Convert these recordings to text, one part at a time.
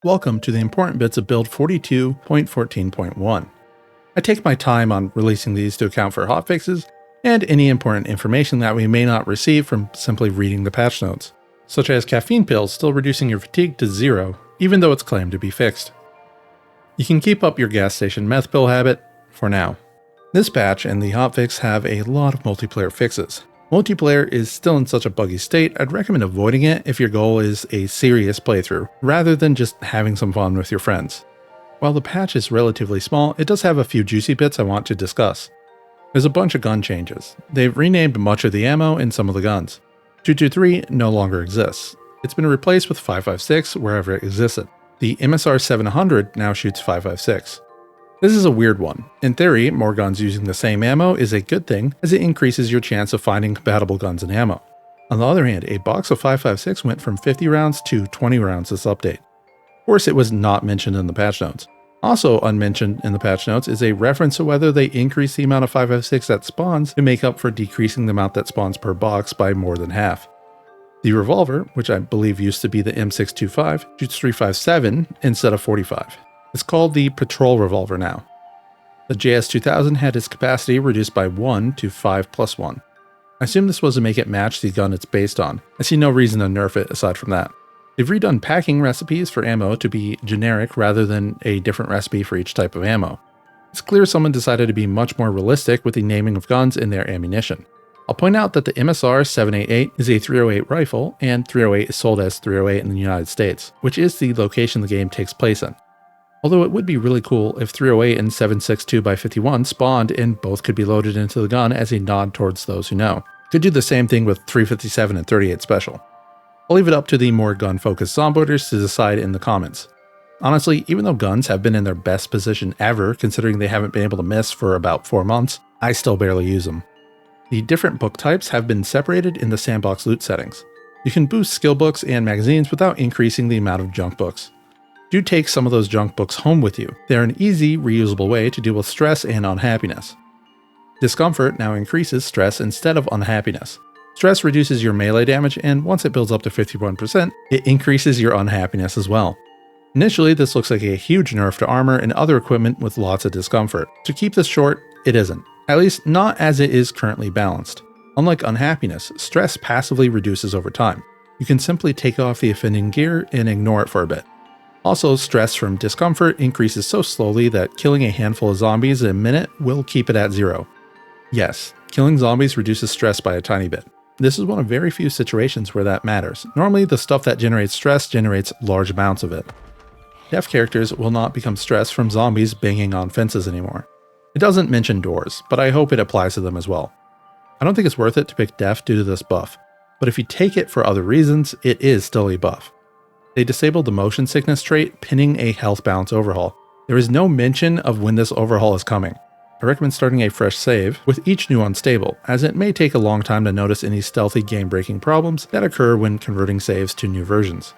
Welcome to the important bits of build 42.14.1. I take my time on releasing these to account for hotfixes and any important information that we may not receive from simply reading the patch notes, such as caffeine pills still reducing your fatigue to 0, even though it's claimed to be fixed. You can keep up your gas station meth pill habit for now. This patch and the hotfix have a lot of multiplayer fixes. Multiplayer is still in such a buggy state, I'd recommend avoiding it if your goal is a serious playthrough, rather than just having some fun with your friends. While the patch is relatively small, it does have a few juicy bits I want to discuss. There's a bunch of gun changes. They've renamed much of the ammo in some of the guns. 223 no longer exists. It's been replaced with 556 wherever it existed. The MSR 700 now shoots 556. This is a weird one. In theory, more guns using the same ammo is a good thing, as it increases your chance of finding compatible guns and ammo. On the other hand, a box of 556 went from 50 rounds to 20 rounds this update. Of course, it was not mentioned in the patch notes. Also unmentioned in the patch notes is a reference to whether they increase the amount of 556 that spawns to make up for decreasing the amount that spawns per box by more than half. The revolver, which I believe used to be the M625, shoots 357 instead of 45. It's called the Patrol Revolver now. The JS2000 had its capacity reduced by 1 to 5+1. I assume this was to make it match the gun it's based on. I see no reason to nerf it aside from that. They've redone packing recipes for ammo to be generic rather than a different recipe for each type of ammo. It's clear someone decided to be much more realistic with the naming of guns in their ammunition. I'll point out that the MSR 788 is a 308 rifle, and 308 is sold as 308 in the United States, which is the location the game takes place in. Although it would be really cool if 308 and 762x51 spawned and both could be loaded into the gun as a nod towards those who know. Could do the same thing with 357 and 38 Special. I'll leave it up to the more gun-focused Zomboiders to decide in the comments. Honestly, even though guns have been in their best position ever, considering they haven't been able to miss for about 4 months, I still barely use them. The different book types have been separated in the sandbox loot settings. You can boost skill books and magazines without increasing the amount of junk books. Do take some of those junk books home with you. They're an easy, reusable way to deal with stress and unhappiness. Discomfort now increases stress instead of unhappiness. Stress reduces your melee damage, and once it builds up to 51%, it increases your unhappiness as well. Initially, this looks like a huge nerf to armor and other equipment with lots of discomfort. To keep this short, it isn't. At least not as it is currently balanced. Unlike unhappiness, stress passively reduces over time. You can simply take off the offending gear and ignore it for a bit. Also, stress from discomfort increases so slowly that killing a handful of zombies in a minute will keep it at 0. Yes, killing zombies reduces stress by a tiny bit. This is one of very few situations where that matters. Normally, the stuff that generates stress generates large amounts of it. Deaf characters will not become stressed from zombies banging on fences anymore. It doesn't mention doors, but I hope it applies to them as well. I don't think it's worth it to pick deaf due to this buff, but if you take it for other reasons, it is still a buff. They disabled the motion sickness trait, pinning a health balance overhaul. There is no mention of when this overhaul is coming. I recommend starting a fresh save with each new unstable, as it may take a long time to notice any stealthy game-breaking problems that occur when converting saves to new versions.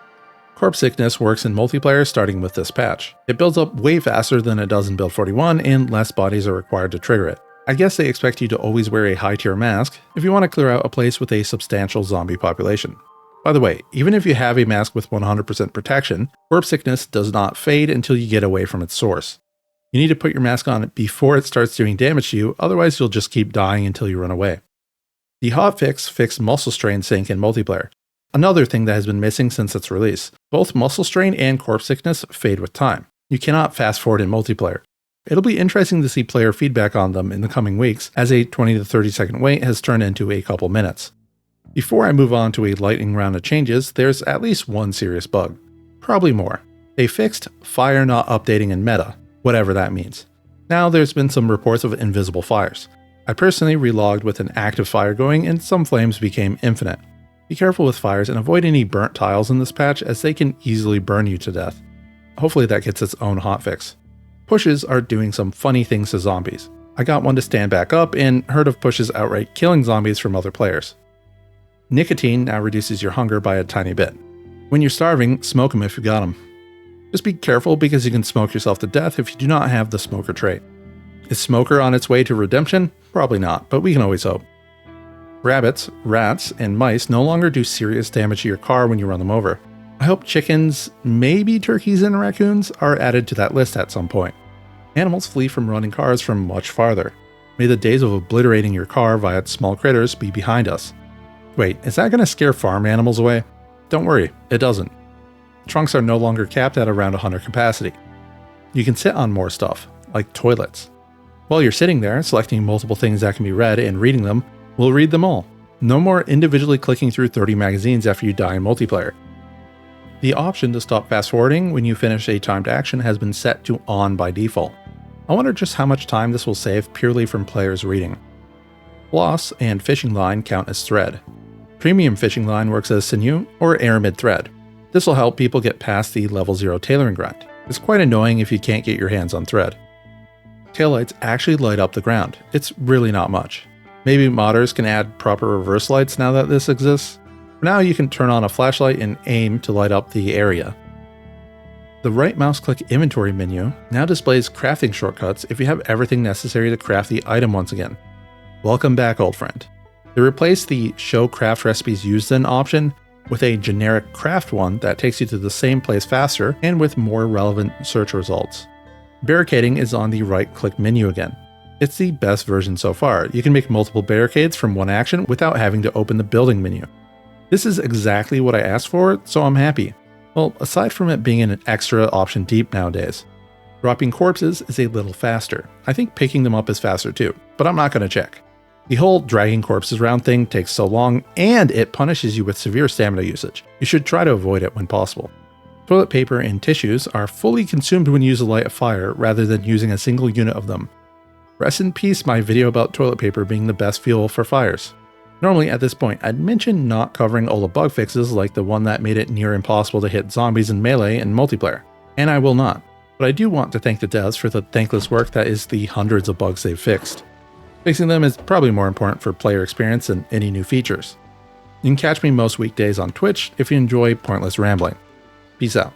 Corpse sickness works in multiplayer starting with this patch. It builds up way faster than it does in build 41, and less bodies are required to trigger it. I guess they expect you to always wear a high-tier mask if you want to clear out a place with a substantial zombie population. By the way, even if you have a mask with 100% protection, corpse sickness does not fade until you get away from its source. You need to put your mask on before it starts doing damage to you, otherwise you'll just keep dying until you run away. The hotfix fixed muscle strain sync in multiplayer, another thing that has been missing since its release. Both muscle strain and corpse sickness fade with time. You cannot fast forward in multiplayer. It'll be interesting to see player feedback on them in the coming weeks, as a 20 to 30 second wait has turned into a couple minutes. Before I move on to a lightning round of changes, there's at least one serious bug. Probably more. They fixed fire not updating in meta, whatever that means. Now there's been some reports of invisible fires. I personally relogged with an active fire going, and some flames became infinite. Be careful with fires and avoid any burnt tiles in this patch, as they can easily burn you to death. Hopefully that gets its own hotfix. Pushes are doing some funny things to zombies. I got one to stand back up, and heard of pushes outright killing zombies from other players. Nicotine now reduces your hunger by a tiny bit. When you're starving, smoke them if you got them. Just be careful, because you can smoke yourself to death if you do not have the smoker trait. Is smoker on its way to redemption? Probably not, but we can always hope. Rabbits, rats, and mice no longer do serious damage to your car when you run them over. I hope chickens, maybe turkeys and raccoons, are added to that list at some point. Animals flee from running cars from much farther. May the days of obliterating your car via small critters be behind us. Wait, is that going to scare farm animals away? Don't worry, it doesn't. Trunks are no longer capped at around 100 capacity. You can sit on more stuff, like toilets. While you're sitting there, selecting multiple things that can be read and reading them, we'll read them all. No more individually clicking through 30 magazines after you die in multiplayer. The option to stop fast forwarding when you finish a timed action has been set to on by default. I wonder just how much time this will save purely from players reading. Floss and fishing line count as thread. Premium fishing line works as sinew or aramid thread. This will help people get past the level 0 tailoring grind. It's quite annoying if you can't get your hands on thread. Taillights actually light up the ground. It's really not much. Maybe modders can add proper reverse lights now that this exists. For now, you can turn on a flashlight and aim to light up the area. The right mouse click inventory menu now displays crafting shortcuts if you have everything necessary to craft the item once again. Welcome back, old friend. They replaced the show craft recipes used in option with a generic craft one that takes you to the same place faster and with more relevant search results. Barricading is on the right click menu again. It's the best version so far. You can make multiple barricades from one action without having to open the building menu. This is exactly what I asked for, so I'm happy. Well, aside from it being an extra option deep nowadays. Dropping corpses is a little faster. I think picking them up is faster too, but I'm not going to check. The whole dragging corpses around thing takes so long, and it punishes you with severe stamina usage. You should try to avoid it when possible. Toilet paper and tissues are fully consumed when you use a light of fire rather than using a single unit of them. Rest in peace my video about toilet paper being the best fuel for fires. Normally at this point, I'd mention not covering all the bug fixes like the one that made it near impossible to hit zombies in melee and multiplayer, and I will not. But I do want to thank the devs for the thankless work that is the hundreds of bugs they've fixed. Fixing them is probably more important for player experience than any new features. You can catch me most weekdays on Twitch if you enjoy pointless rambling. Peace out.